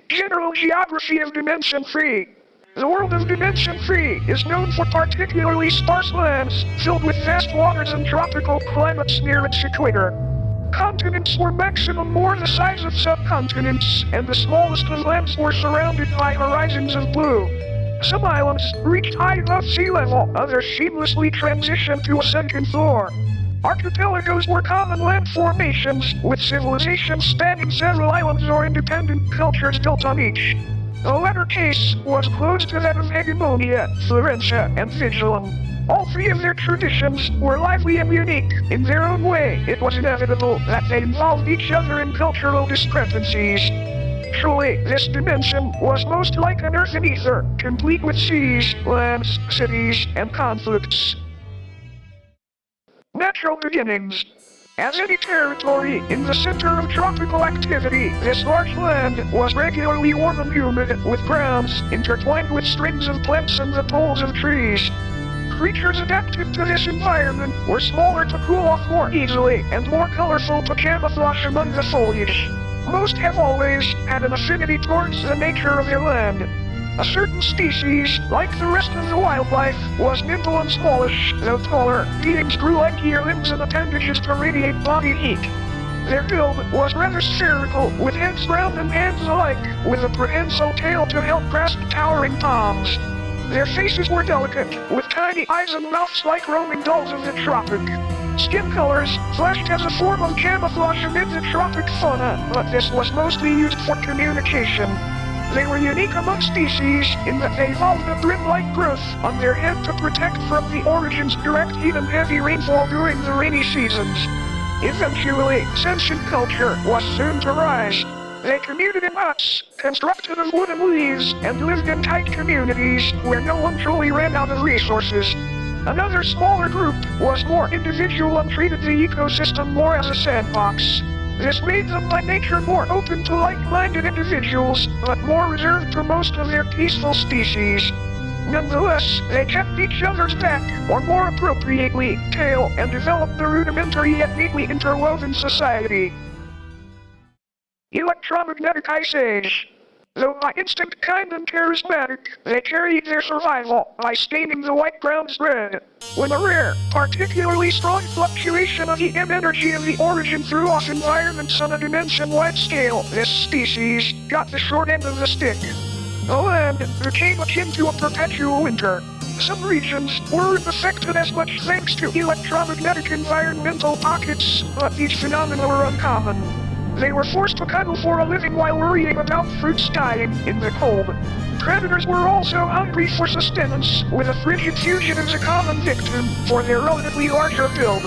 General geography of Dimension 3. The world of Dimension 3 is known for particularly sparse lands, filled with vast waters and tropical climates near its equator. Continents were maximum more the size of subcontinents, and the smallest of lands were surrounded by horizons of blue. Some islands reached high above sea level, others seamlessly transitioned to a second floor. Archipelagos were common land formations, with civilizations spanning several islands or independent cultures built on each. The latter case was close to that of Hegemonia, Florentia, and Vigilum. All three of their traditions were lively and unique. In their own way, it was inevitable that they involved each other in cultural discrepancies. Truly, this dimension was most like an earthen ether, complete with seas, lands, cities, and conflicts. Natural beginnings. As any territory in the center of tropical activity, this large land was regularly warm and humid, with grounds intertwined with strings of plants and the poles of trees. Creatures adapted to this environment were smaller to cool off more easily, and more colorful to camouflage among the foliage. Most have always had an affinity towards the nature of their land. A certain species, like the rest of the wildlife, was nimble and smallish, though taller. Beings grew lankier limbs and appendages to radiate body heat. Their build was rather spherical, with heads round and hands alike, with a prehensile tail to help grasp towering palms. Their faces were delicate, with tiny eyes and mouths like roaming gulls of the tropic. Skin colors flashed as a form of camouflage amid the tropic fauna, but this was mostly used for communication. They were unique among species in that they evolved a brim-like growth on their head to protect from the origin's direct heat and heavy rainfall during the rainy seasons. Eventually, sentient culture was soon to rise. They commuted in huts, constructed of wood and leaves, and lived in tight communities where no one truly ran out of resources. Another smaller group was more individual and treated the ecosystem more as a sandbox. This made them by nature more open to like-minded individuals, but more reserved to most of their peaceful species. Nonetheless, they kept each other's back, or more appropriately, tail, and developed a rudimentary yet neatly interwoven society. Electromagnetic Ice Age. Though by instinct kind and charismatic, they carried their survival by staining the white grounds red. When a rare, particularly strong fluctuation of the EM energy of the origin threw off environments on a dimension-wide scale, this species got the short end of the stick. The land became akin to a perpetual winter. Some regions weren't affected as much thanks to electromagnetic environmental pockets, but these phenomena were uncommon. They were forced to cuddle for a living while worrying about fruits dying in the cold. Predators were also hungry for sustenance, with a frigid fugitive a common victim for their relatively larger build.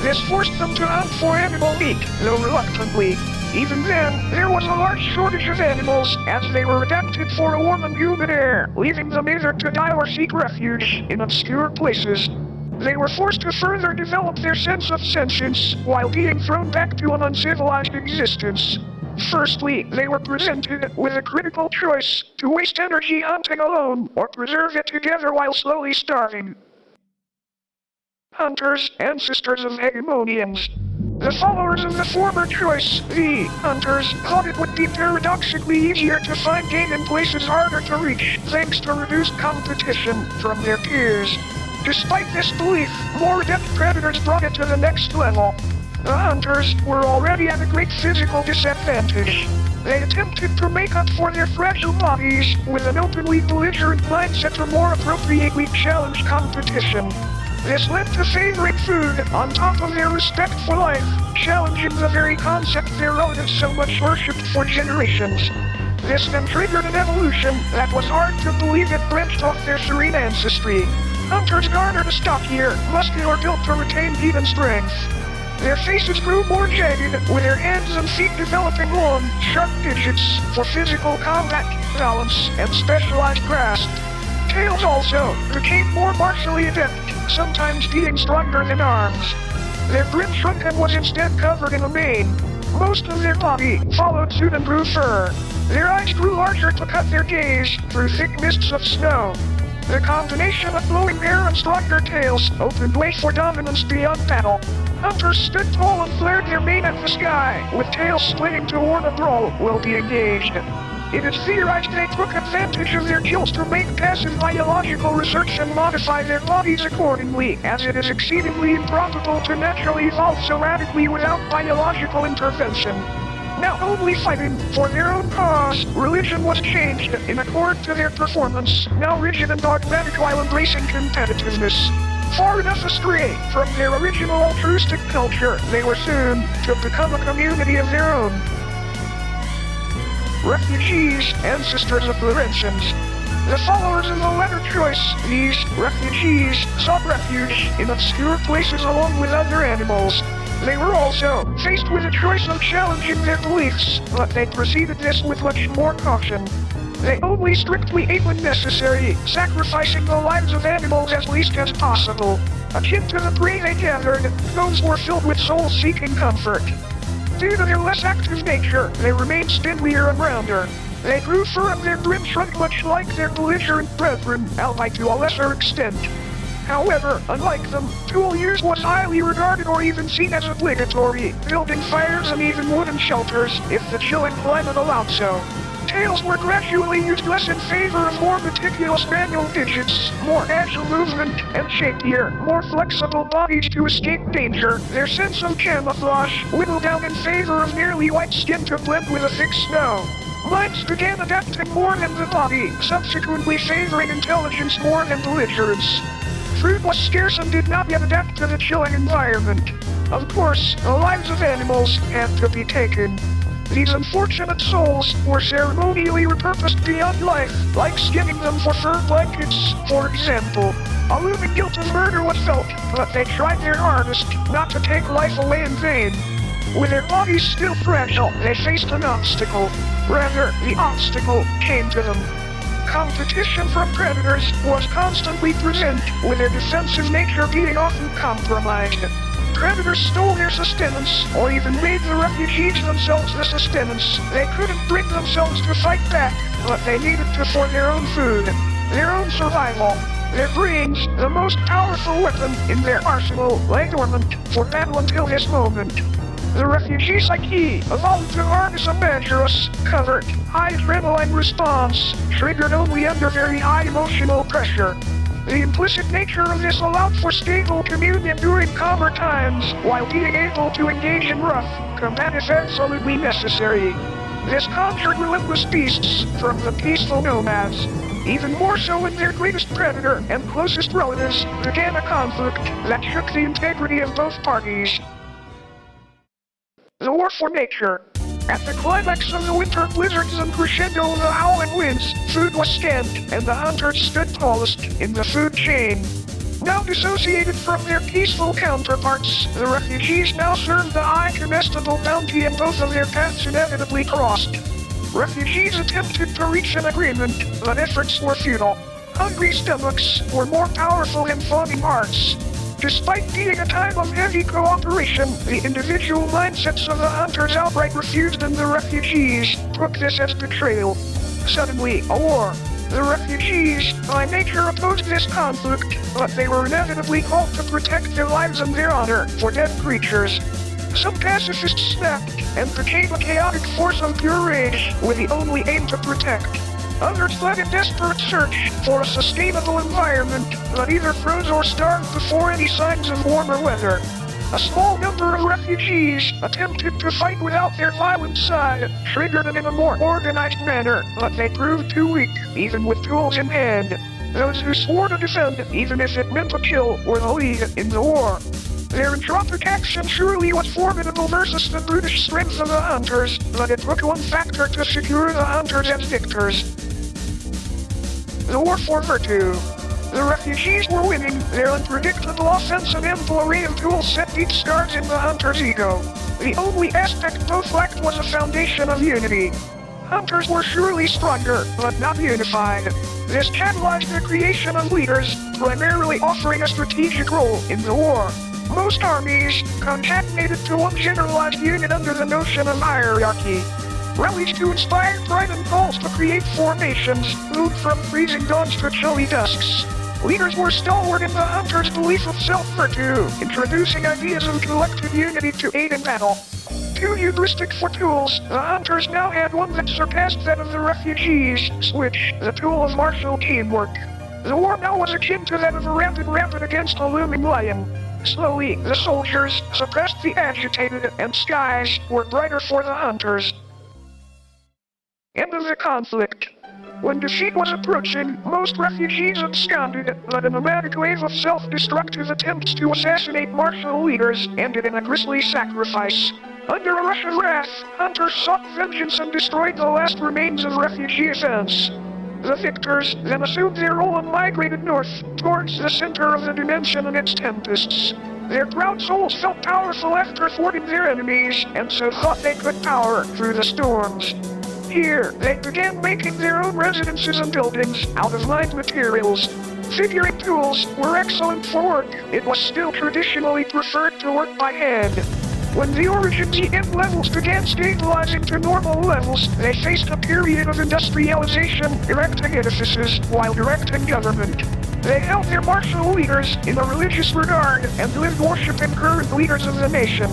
This forced them to hunt for animal meat, though reluctantly. Even then, there was a large shortage of animals, as they were adapted for a warm and humid air, leaving them either to die or seek refuge in obscure places. They were forced to further develop their sense of sentience, while being thrown back to an uncivilized existence. Firstly, they were presented with a critical choice to waste energy hunting alone, or preserve it together while slowly starving. Hunters, ancestors of Hegemonians. The followers of the former choice, the hunters, thought it would be paradoxically easier to find game in places harder to reach, thanks to reduced competition from their peers. Despite this belief, more adept predators brought it to the next level. The hunters were already at a great physical disadvantage. They attempted to make up for their fragile bodies with an openly belligerent mindset to more appropriately challenge competition. This led to favoring food on top of their respect for life, challenging the very concept their relatives so much worshipped for generations. This then triggered an evolution that was hard to believe it branched off their serene ancestry. Hunters garnered a stockier, muscular build to retain heat and strength. Their faces grew more jagged, with their hands and feet developing long, sharp digits for physical combat, balance, and specialized grasp. Tails also became more martially adept, sometimes being stronger than arms. Their brim shrunk and was instead covered in a mane. Most of their body followed suit and grew fur. Their eyes grew larger to cut their gaze through thick mists of snow. The combination of flowing hair and stronger tails opened way for dominance beyond battle. Hunters stood tall and flared their mane at the sky, with tails splitting toward a brawl while being engaged. It is theorized they took advantage of their kills to make passive biological research and modify their bodies accordingly, as it is exceedingly improbable to naturally evolve so radically without biological intervention. Now only fighting for their own cause, religion was changed in accord to their performance, now rigid and dogmatic while embracing competitiveness. Far enough astray from their original altruistic culture, they were soon to become a community of their own. Refugees, ancestors of the Laurentians. The followers of the latter choice, these refugees sought refuge in obscure places along with other animals. They were also faced with a choice of challenging their beliefs, but they proceeded this with much more caution. They only strictly ate when necessary, sacrificing the lives of animals as least as possible. Akin to the prey they gathered, those were filled with soul-seeking comfort. Due to their less active nature, they remained spindlier and rounder. They grew fur on their grim trunk much like their belligerent brethren, albeit to a lesser extent. However, unlike them, tool use was highly regarded or even seen as obligatory, building fires and even wooden shelters, if the chilling climate allowed so. Tails were gradually used less in favor of more meticulous manual digits, more agile movement, and shapier, more flexible bodies to escape danger. Their sense of camouflage whittled down in favor of nearly white skin to blend with a thick snow. Minds began adapting more than the body, subsequently favoring intelligence more than belligerence. Food was scarce and did not yet adapt to the chilling environment. Of course, the lives of animals had to be taken. These unfortunate souls were ceremonially repurposed beyond life, like skinning them for fur blankets, for example. A looming guilt of murder was felt, but they tried their hardest not to take life away in vain. With their bodies still fragile, they faced an obstacle. Rather, the obstacle came to them. Competition from predators was constantly present, with their defensive nature being often compromised. Predators stole their sustenance, or even made the refugees themselves the sustenance. They couldn't bring themselves to fight back, but they needed to for their own food, their own survival. Their brains, the most powerful weapon in their arsenal, lay dormant for battle until this moment. The refugee psyche evolved to harness a dangerous, covert, high adrenaline response, triggered only under very high emotional pressure. The implicit nature of this allowed for stable communion during calmer times, while being able to engage in rough combat is absolutely necessary. This conjured relentless beasts from the peaceful nomads. Even more so when their greatest predator and closest relatives began a conflict that shook the integrity of both parties. The war for nature. At the climax of the winter blizzards and crescendo of the howling winds, food was scant, and the hunters stood tallest in the food chain. Now dissociated from their peaceful counterparts, the refugees now served the high comestible bounty, and both of their paths inevitably crossed. Refugees attempted to reach an agreement, but efforts were futile. Hungry stomachs were more powerful than fawning hearts. Despite being a time of heavy cooperation, the individual mindsets of the hunters outright refused, and the refugees took this as betrayal. Suddenly, a war. The refugees, by nature, opposed this conflict, but they were inevitably called to protect their lives and their honor for dead creatures. Some pacifists snapped and became a chaotic force of pure rage, with the only aim to protect. Others fled in desperate search for a sustainable environment, but either froze or starved before any signs of warmer weather. A small number of refugees attempted to fight without their violent side, triggered them in a more organized manner, but they proved too weak, even with tools in hand. Those who swore to defend, even if it meant a kill, were the lead in the war. Their entropic action surely was formidable versus the brutish strength of the hunters, but it took one factor to secure the hunters as victors. The war for virtue. The refugees were winning. Their unpredictable offensive ample array of tools set deep scars in the hunter's ego. The only aspect both lacked was a foundation of unity. Hunters were surely stronger, but not unified. This catalyzed the creation of leaders, primarily offering a strategic role in the war. Most armies concatenated to one generalized unit under the notion of hierarchy. Rallies to inspire pride and calls to create formations, moved from freezing dawns to chilly dusks. Leaders were stalwart in the hunter's belief of self-virtue, introducing ideas of collective unity to aid in battle. too hubristic for tools, the hunters now had one that surpassed that of the refugees, Switch, the tool of martial teamwork. The war now was akin to that of a rapid against a looming lion. Slowly, the soldiers suppressed the agitated, and skies were brighter for the hunters. End of the conflict. When defeat was approaching, most refugees absconded, but a nomadic wave of self-destructive attempts to assassinate martial leaders ended in a grisly sacrifice. Under a rush of wrath, hunters sought vengeance and destroyed the last remains of refugee defense. The victors then assumed their role and migrated north, towards the center of the dimension and its tempests. Their proud souls felt powerful after thwarting their enemies, and so thought they could power through the storms. Here, they began making their own residences and buildings out of mined materials. Figuring tools were excellent for work. It was still traditionally preferred to work by hand. When the Origins EM levels began stabilizing to normal levels, they faced a period of industrialization, erecting edifices while directing government. They held their martial leaders in a religious regard and lived worshiping current leaders of the nation.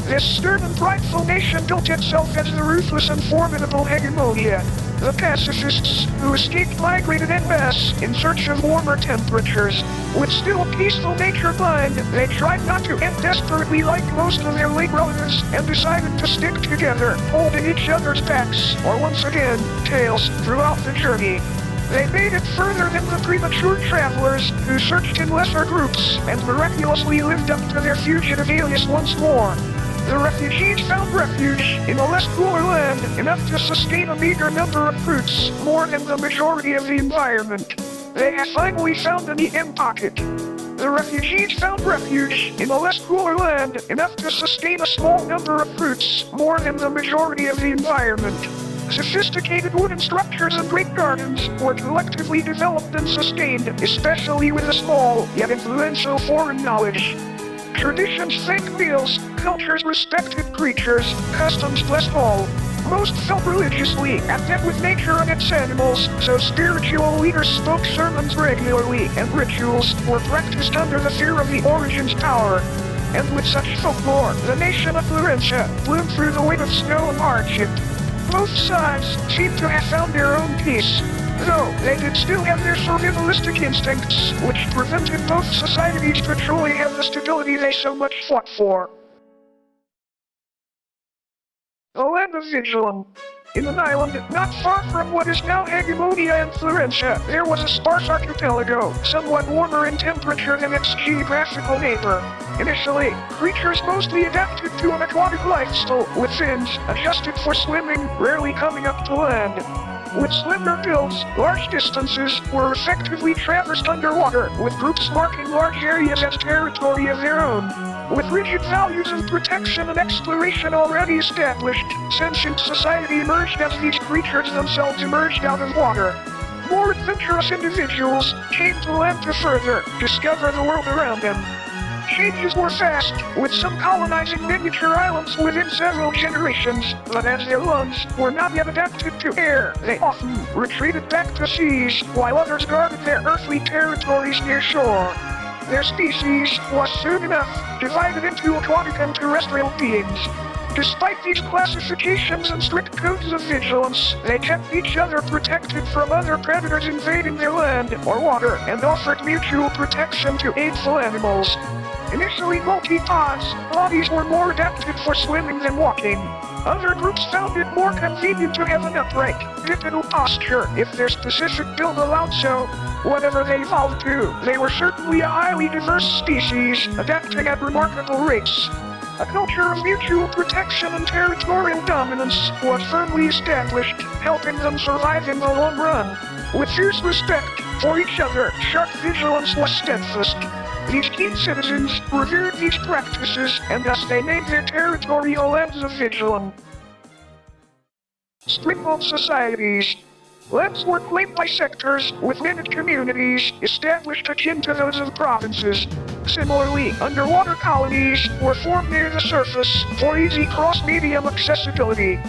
This stern and prideful nation built itself as the ruthless and formidable hegemonia. The pacifists who escaped migrated en masse in search of warmer temperatures. With still a peaceful nature in mind, they tried not to end desperately like most of their late relatives and decided to stick together, holding each other's backs, or once again, tails, throughout the journey. They made it further than the premature travelers who searched in lesser groups and miraculously lived up to their fugitive alias once more. The refugees found refuge in a less cooler land, enough to sustain a meager number of fruits, more than the majority of the environment. They had finally found an EM pocket. The refugees found refuge in a less cooler land, enough to sustain a small number of fruits, more than the majority of the environment. Sophisticated wooden structures and great gardens were collectively developed and sustained, especially with a small, yet influential foreign knowledge. Traditions thanked meals, cultures respected creatures, customs blessed all. Most felt religiously at them with nature and its animals, so spiritual leaders spoke sermons regularly, and rituals were practiced under the fear of the Origins' power. And with such folklore, the nation of Florencia bloomed through the weight of snow and hardship. Both sides seemed to have found their own peace, though they did still have their survivalistic instincts, which prevented both societies to truly have the stability they so much fought for. The land of Vigilum. In an island not far from what is now Hegemonia and Florencia, there was a sparse archipelago, somewhat warmer in temperature than its geographical neighbor. Initially, creatures mostly adapted to an aquatic lifestyle, with fins adjusted for swimming, rarely coming up to land. With slender builds, large distances were effectively traversed underwater, with groups marking large areas as territory of their own. With rigid values of protection and exploration already established, sentient society emerged as these creatures themselves emerged out of water. More adventurous individuals came to land to further discover the world around them. Changes were fast, with some colonizing miniature islands within several generations, but as their lungs were not yet adapted to air, they often retreated back to seas, while others guarded their earthly territories near shore. Their species was soon enough divided into aquatic and terrestrial beings. Despite these classifications and strict codes of vigilance, they kept each other protected from other predators invading their land or water, and offered mutual protection to aidful animals. Initially multi-pods, bodies were more adapted for swimming than walking. Other groups found it more convenient to have an upright, bipedal posture if their specific build allowed so. Whatever they evolved to, they were certainly a highly diverse species, adapting at remarkable rates. A culture of mutual protection and territorial dominance was firmly established, helping them survive in the long run. With fierce respect for each other, sharp vigilance was steadfast. These keen citizens revered these practices, and thus they named their territorial lands of Vigilum. Springboard societies. Lands were claimed by sectors, with minute communities established akin to those of provinces. Similarly, underwater colonies were formed near the surface for easy cross-medium accessibility.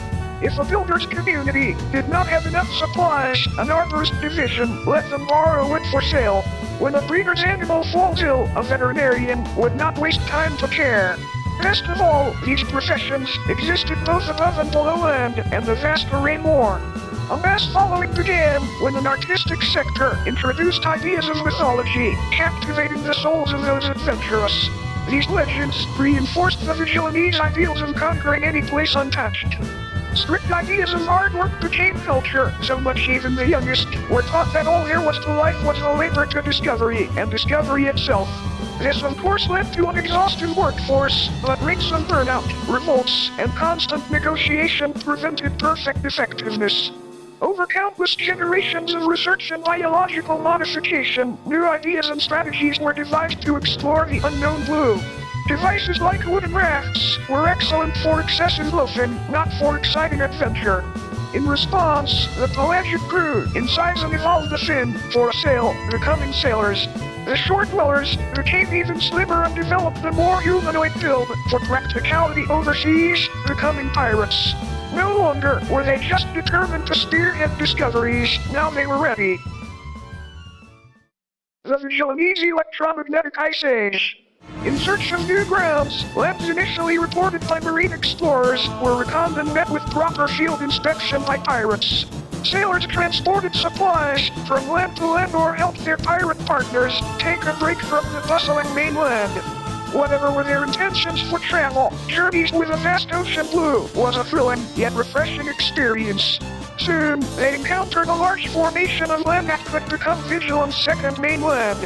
If a builder's community did not have enough supplies, an arborist division let them borrow wood for sale. When a breeder's animal falls ill, a veterinarian would not waste time to care. Best of all, these professions existed both above and below land, and a vast array more. A mass following began when an artistic sector introduced ideas of mythology, captivating the souls of those adventurous. These legends reinforced the Vigilanese ideals of conquering any place untouched. Strict ideas of hard work became culture, so much even the youngest were taught that all there was to life was a labor to discovery, and discovery itself. This of course led to an exhaustive workforce, but rates of burnout, revolts, and constant negotiation prevented perfect effectiveness. Over countless generations of research and biological modification, new ideas and strategies were devised to explore the unknown blue. Devices like wooden rafts were excellent for excessive loafing, not for exciting adventure. In response, the pelagic grew in size and evolved the fin for a sail, becoming sailors. The shore dwellers became even slimmer and developed a more humanoid build for practicality overseas, becoming pirates. No longer were they just determined to spearhead discoveries, now they were ready. The Vigilanese electromagnetic ice age. In search of new grounds, lands initially reported by marine explorers were reconned and met with proper field inspection by pirates. Sailors transported supplies from land to land or helped their pirate partners take a break from the bustling mainland. Whatever were their intentions for travel, journeys with a vast ocean blue was a thrilling yet refreshing experience. Soon, they encountered a large formation of land that could become Vigilant's second mainland.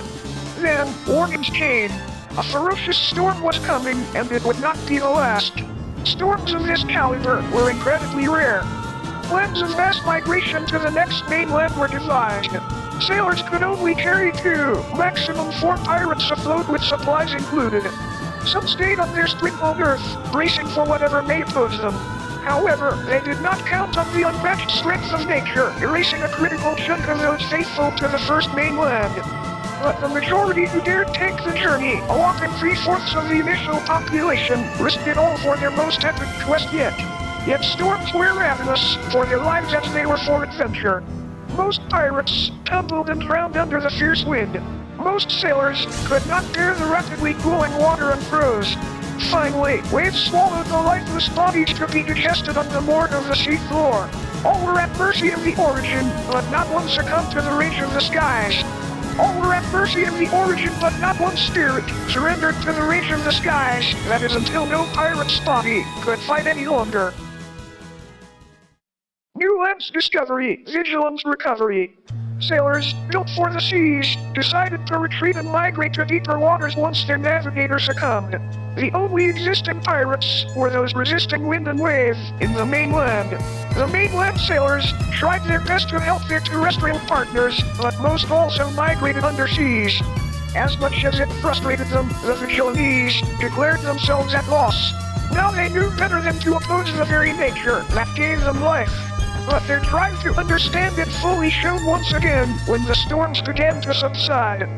Then, warnings came. A ferocious storm was coming, and it would not be the last. Storms of this caliber were incredibly rare. Plans of mass migration to the next mainland were devised. Sailors could only carry 2, maximum 4 pirates afloat with supplies included. Some stayed on their sprinkled earth, bracing for whatever may oppose them. However, they did not count on the unmatched strength of nature, erasing a critical chunk of those faithful to the first mainland. But the majority who dared take the journey, a whopping 3/4 of the initial population, risked it all for their most epic quest yet. Yet storms were ravenous for their lives as they were for adventure. Most pirates tumbled and drowned under the fierce wind. Most sailors could not bear the rapidly cooling water and froze. Finally, waves swallowed the lifeless bodies to be digested on the mortar of the sea floor. All were at mercy of the origin, but not one succumbed to the rage of the skies. All were at mercy of the origin, but not one spirit surrendered to the rage of the skies, that is until no pirate's body could fight any longer. New lands discovery, Vigilance recovery. Sailors, built for the seas, decided to retreat and migrate to deeper waters once their navigator succumbed. The only existing pirates were those resisting wind and wave in the mainland. The mainland sailors tried their best to help their terrestrial partners, but most also migrated underseas. As much as it frustrated them, the Vigilanese declared themselves at loss. Now they knew better than to oppose the very nature that gave them life. But their drive to understand it fully shone once again when the storms began to subside.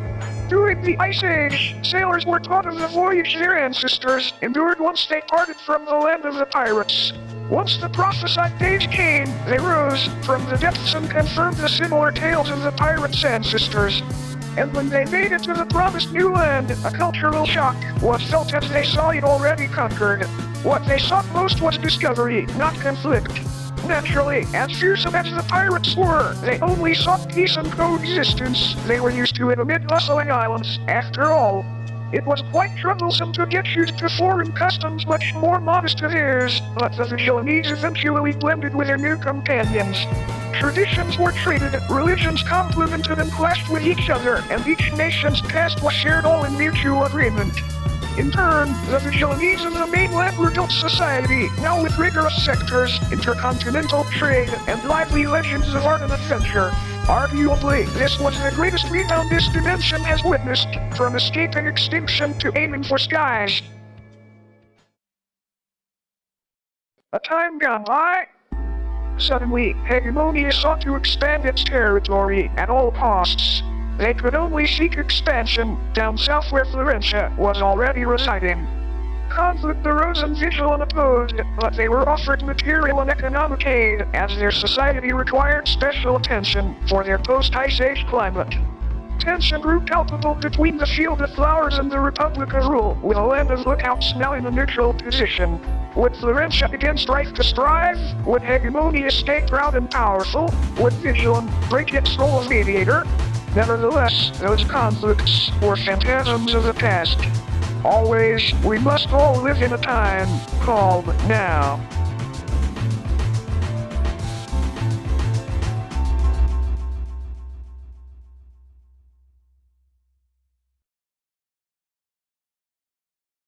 During the Ice Age, sailors were taught of the voyage their ancestors endured once they parted from the land of the pirates. Once the prophesied days came, they rose from the depths and confirmed the similar tales of the pirates' ancestors. And when they made it to the promised new land, a cultural shock was felt as they saw it already conquered. What they sought most was discovery, not conflict. Naturally, as fearsome as the pirates were, they only sought peace and coexistence. They were used to it amid bustling islands, after all. It was quite troublesome to get used to foreign customs much more modest to theirs, but the Vigilanese eventually blended with their new companions. Traditions were traded, religions complemented and clashed with each other, and each nation's past was shared all in mutual agreement. In turn, the Vigilanese of the mainland rebuilt society, now with rigorous sectors, intercontinental trade, and lively legends of art and adventure. Arguably, this was the greatest rebound this dimension has witnessed, from escaping extinction to aiming for skies. A time gone by. Suddenly, Hegemonia sought to expand its territory at all costs. They could only seek expansion down south where Florentia was already residing. Conflict arose and Vigilant opposed, but they were offered material and economic aid as their society required special attention for their post-Ice Age climate. tension grew palpable between the shielded flowers and the Republic of Rule, with a land of lookouts now in a neutral position. Would Florentia again strive to strive? Would hegemonia stay proud and powerful? Would Vigilum break its role as mediator? Nevertheless, those conflicts were phantasms of the past. Always, we must all live in a time called now.